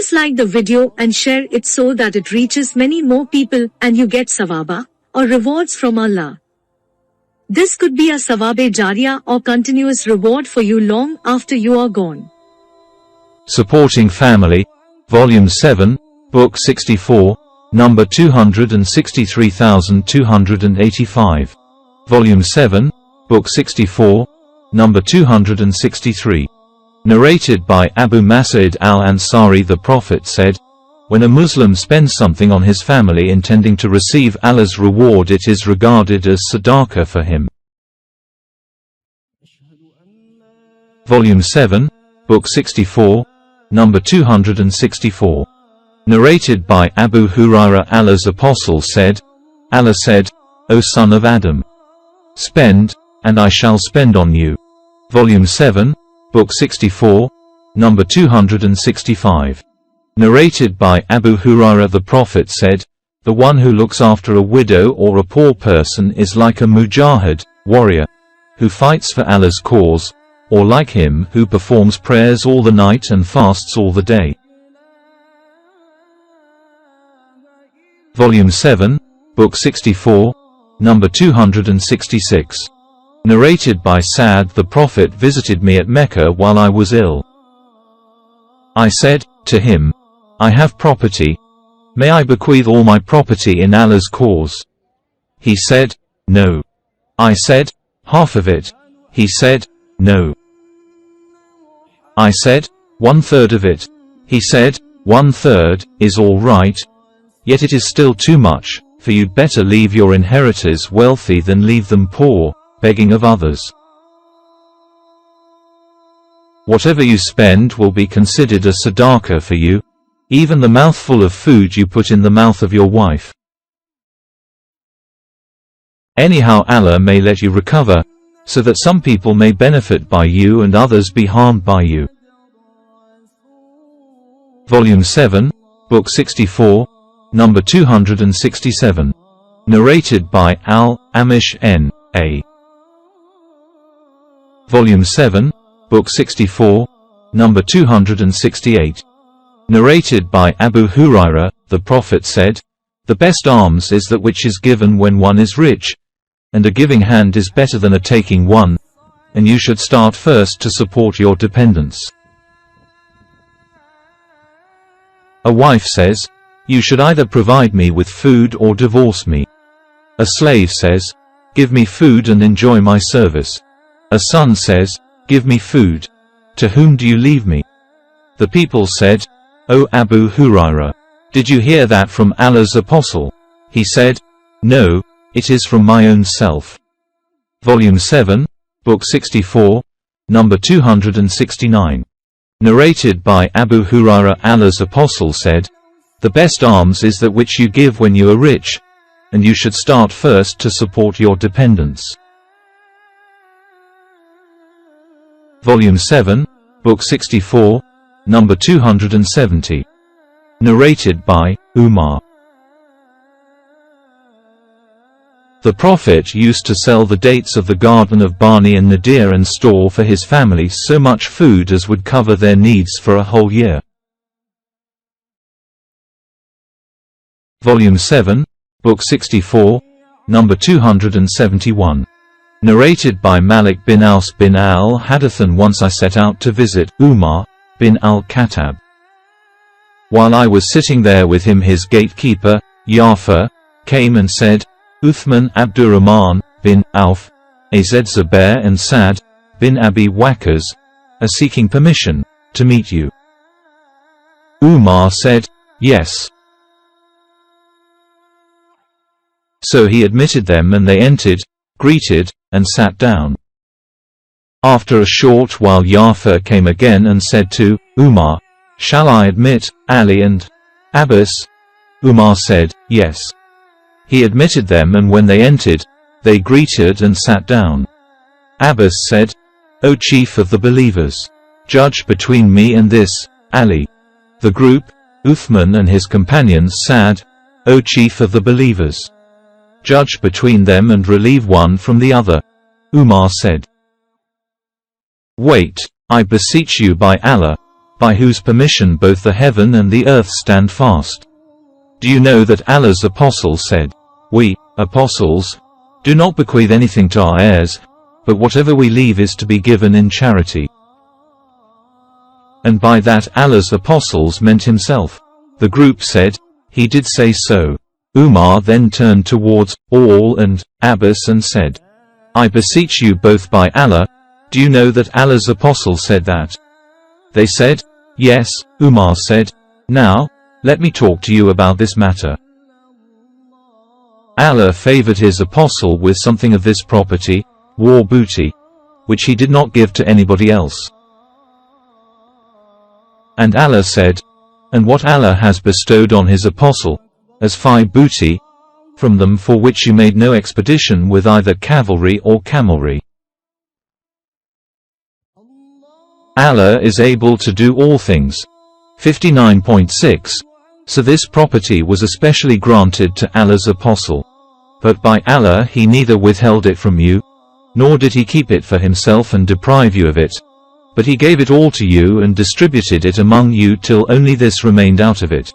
Please like the video and share it so that it reaches many more people and you get sawaba, or rewards from Allah. This could be a sawabe jariyah or continuous reward for you long after you are gone. Supporting Family, Volume 7, Book 64, number 263285. Volume 7, Book 64, number 263. Narrated by Abu Mas'ud al-Ansari. The Prophet said, when a Muslim spends something on his family intending to receive Allah's reward, it is regarded as sadaqah for him. Volume 7, Book 64, number 264. Narrated by Abu Hurairah. Allah's Apostle said, Allah said, O son of Adam, spend, and I shall spend on you. Volume 7, Book 64, number 265. Narrated by Abu Hurairah. The Prophet said, the one who looks after a widow or a poor person is like a mujahid, warrior, who fights for Allah's cause, or like him who performs prayers all the night and fasts all the day. Volume 7, Book 64, number 266. Narrated by Sa'd. The Prophet visited me at Mecca while I was ill. I said to him, I have property. May I bequeath all my property in Allah's cause? He said, no. I said, half of it. He said, no. I said, 1/3 of it. He said, 1/3 is all right. Yet it is still too much, for you'd better leave your inheritors wealthy than leave them poor, begging of others. Whatever you spend will be considered a sadaqah for you, even the mouthful of food you put in the mouth of your wife. Anyhow, Allah may let you recover, so that some people may benefit by you and others be harmed by you. Volume 7, Book 64, number 267. Narrated by Al-Amish N.A. Volume 7, Book 64, number 268. Narrated by Abu Hurairah. The Prophet said, the best alms is that which is given when one is rich, and a giving hand is better than a taking one, and you should start first to support your dependents. A wife says, you should either provide me with food or divorce me. A slave says, give me food and enjoy my service. A son says, give me food. To whom do you leave me? The people said, O Abu Hurairah, did you hear that from Allah's Apostle? He said, no, it is from my own self. Volume 7, Book 64, number 269. Narrated by Abu Hurairah. Allah's Apostle said, the best alms is that which you give when you are rich, and you should start first to support your dependents. Volume 7, Book 64, number 270. Narrated by Umar. The Prophet used to sell the dates of the garden of Bani and Nadir and store for his family so much food as would cover their needs for a whole year. Volume 7, Book 64, number 271. Narrated by Malik bin Aus bin al-Hadith. Once I set out to visit Umar bin al-Khattab. While I was sitting there with him, his gatekeeper, Yafar, came and said, Uthman Abdurrahman bin Auf, Az Zubair and Sa'd bin Abi Waqqas are seeking permission to meet you. Umar said, yes. So he admitted them and they entered, greeted, and sat down. After a short while Yafar came again and said to Umar, shall I admit Ali and Abbas? Umar said, yes. He admitted them and when they entered, they greeted and sat down. Abbas said, O chief of the believers, judge between me and this, Ali. The group, Uthman and his companions said, O chief of the believers, judge between them and relieve one from the other. Umar said, wait, I beseech you by Allah, by whose permission both the heaven and the earth stand fast. Do you know that Allah's apostles said, we, apostles, do not bequeath anything to our heirs, but whatever we leave is to be given in charity. And by that Allah's apostles meant himself. The group said, he did say so. Umar then turned towards all and Abbas and said, I beseech you both by Allah, do you know that Allah's apostle said that? They said, yes. Umar said, now, let me talk to you about this matter. Allah favored his apostle with something of this property, war booty, which he did not give to anybody else. And Allah said, and what Allah has bestowed on his apostle, as fie booty, from them for which you made no expedition with either cavalry or camelry. Allah is able to do all things. 59.6. So this property was especially granted to Allah's apostle. But by Allah he neither withheld it from you, nor did he keep it for himself and deprive you of it, but he gave it all to you and distributed it among you till only this remained out of it.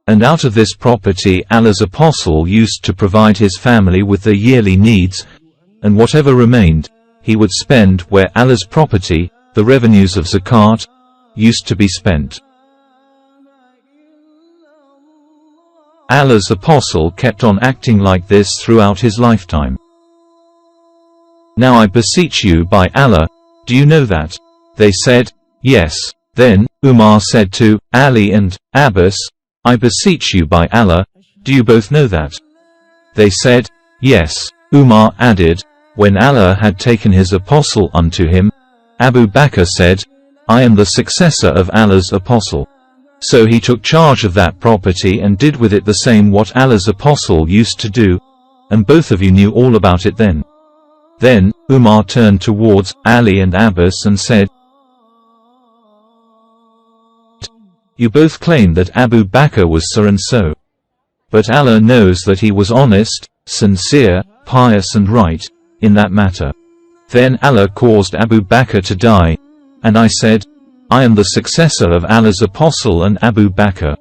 And out of this property Allah's apostle used to provide his family with their yearly needs, and whatever remained, he would spend where Allah's property, the revenues of zakat, used to be spent. Allah's apostle kept on acting like this throughout his lifetime. Now I beseech you by Allah, do you know that? They said, yes. Then, Umar said to Ali and Abbas, I beseech you by Allah, do you both know that? They said, yes. Umar added, when Allah had taken his apostle unto him, Abu Bakr said, I am the successor of Allah's apostle. So he took charge of that property and did with it the same what Allah's apostle used to do, and both of you knew all about it then. Then, Umar turned towards Ali and Abbas and said, you both claim that Abu Bakr was so and so. But Allah knows that he was honest, sincere, pious and right, in that matter. Then Allah caused Abu Bakr to die, and I said, I am the successor of Allah's apostle and Abu Bakr.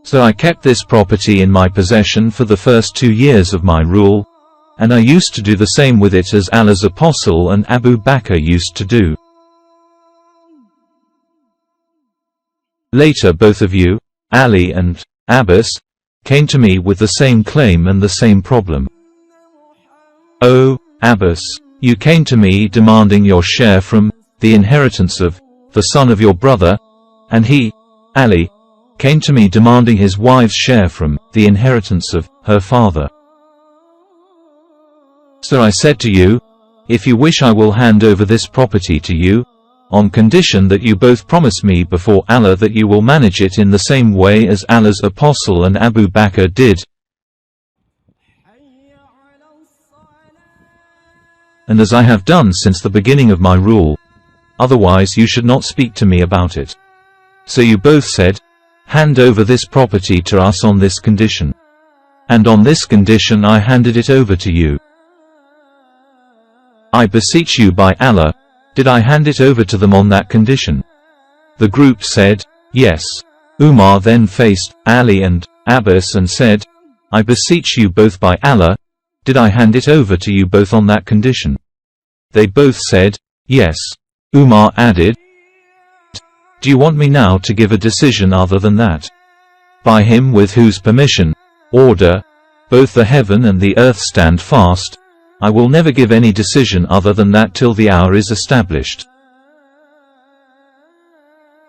So I kept this property in my possession for the first 2 years of my rule, and I used to do the same with it as Allah's apostle and Abu Bakr used to do. Later both of you, Ali and Abbas, came to me with the same claim and the same problem. O Abbas, you came to me demanding your share from the inheritance of the son of your brother, and he, Ali, came to me demanding his wife's share from the inheritance of her father. So I said to you, if you wish I will hand over this property to you, on condition that you both promise me before Allah that you will manage it in the same way as Allah's apostle and Abu Bakr did, and as I have done since the beginning of my rule. Otherwise you should not speak to me about it. So you both said, hand over this property to us on this condition. And on this condition I handed it over to you. I beseech you by Allah, did I hand it over to them on that condition? The group said, yes. Umar then faced Ali and Abbas and said, I beseech you both by Allah, did I hand it over to you both on that condition? They both said, yes. Umar added, do you want me now to give a decision other than that? By him with whose permission, order, both the heaven and the earth stand fast, I will never give any decision other than that till the hour is established.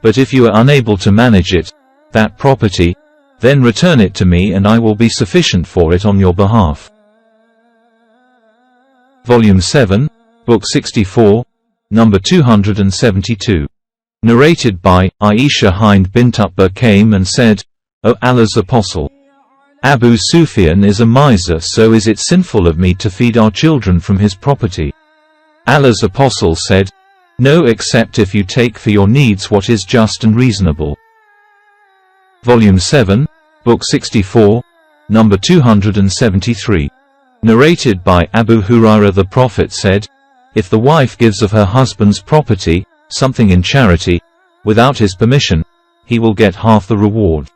But if you are unable to manage it, that property, then return it to me and I will be sufficient for it on your behalf. Volume 7, Book 64, Number 272. Narrated by Aisha Hind bint Utbah came and said, O Allah's Apostle, Abu Sufyan is a miser, so is it sinful of me to feed our children from his property? Allah's Apostle said, no, except if you take for your needs what is just and reasonable. Volume 7, Book 64, Number 273. Narrated by Abu Hurairah the Prophet said, If the wife gives of her husband's property, something in charity, without his permission, he will get half the reward.